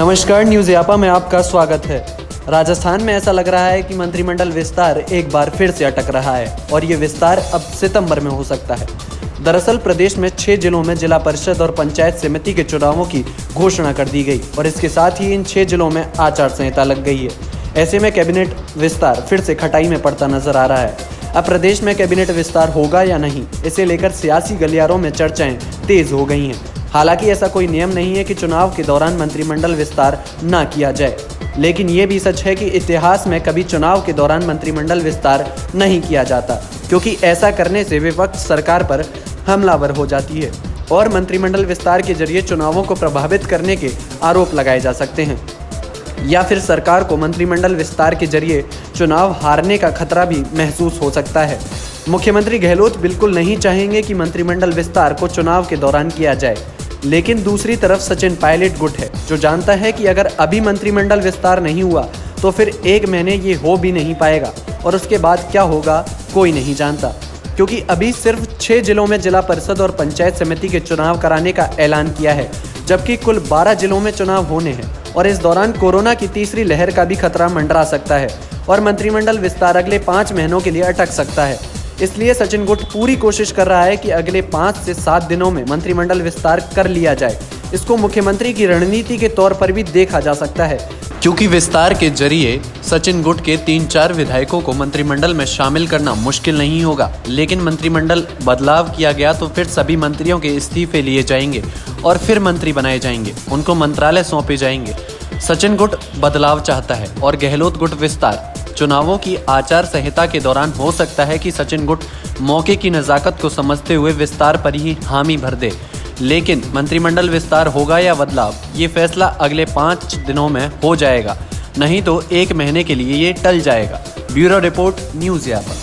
नमस्कार, न्यूज़ यापा में आपका स्वागत है। राजस्थान में ऐसा लग रहा है कि मंत्रिमंडल विस्तार एक बार फिर से अटक रहा है और ये विस्तार अब सितंबर में हो सकता है। दरअसल प्रदेश में 6 जिलों में जिला परिषद और पंचायत समिति के चुनावों की घोषणा कर दी गई और इसके साथ ही इन 6 जिलों में आचार संहिता लग गई है। ऐसे में कैबिनेट विस्तार फिर से खटाई में पड़ता नजर आ रहा है। अब प्रदेश में कैबिनेट विस्तार होगा या नहीं, इसे लेकर सियासी गलियारों में चर्चाएं तेज हो गई हैं। हालांकि ऐसा कोई नियम नहीं है कि चुनाव के दौरान मंत्रिमंडल विस्तार ना किया जाए, लेकिन ये भी सच है कि इतिहास में कभी चुनाव के दौरान मंत्रिमंडल विस्तार नहीं किया जाता, क्योंकि ऐसा करने से विपक्ष सरकार पर हमलावर हो जाती है और मंत्रिमंडल विस्तार के जरिए चुनावों को प्रभावित करने के आरोप लगाए जा सकते हैं, या फिर सरकार को मंत्रिमंडल विस्तार के जरिए चुनाव हारने का खतरा भी महसूस हो सकता है। मुख्यमंत्री गहलोत बिल्कुल नहीं चाहेंगे कि मंत्रिमंडल विस्तार को चुनाव के दौरान किया जाए, लेकिन दूसरी तरफ सचिन पायलट गुट है, जो जानता है कि अगर अभी मंत्रिमंडल विस्तार नहीं हुआ तो फिर 1 महीने ये हो भी नहीं पाएगा और उसके बाद क्या होगा कोई नहीं जानता, क्योंकि अभी सिर्फ 6 जिलों में जिला परिषद और पंचायत समिति के चुनाव कराने का ऐलान किया है, जबकि कुल 12 जिलों में चुनाव होने हैं और इस दौरान कोरोना की तीसरी लहर का भी खतरा मंडरा सकता है और मंत्रिमंडल विस्तार अगले 5 महीनों के लिए अटक सकता है। इसलिए सचिन गुट पूरी कोशिश कर रहा है कि अगले 5 से 7 दिनों में मंत्रिमंडल विस्तार कर लिया जाए। इसको मुख्यमंत्री की रणनीति के तौर पर भी देखा जा सकता है, क्योंकि विस्तार के जरिए सचिन गुट के 3-4 विधायकों को मंत्रिमंडल में शामिल करना मुश्किल नहीं होगा। लेकिन मंत्रिमंडल बदलाव किया गया तो फिर सभी मंत्रियों के इस्तीफे लिए जाएंगे और फिर मंत्री बनाए जाएंगे, उनको मंत्रालय सौंपे जाएंगे। सचिन गुट बदलाव चाहता है और गहलोत गुट विस्तार। चुनावों की आचार संहिता के दौरान हो सकता है कि सचिन गुट मौके की नज़ाकत को समझते हुए विस्तार पर ही हामी भर दे, लेकिन मंत्रिमंडल विस्तार होगा या बदलाव, ये फैसला अगले 5 दिनों में हो जाएगा, नहीं तो 1 महीने के लिए ये टल जाएगा। Bureau report, news यापा।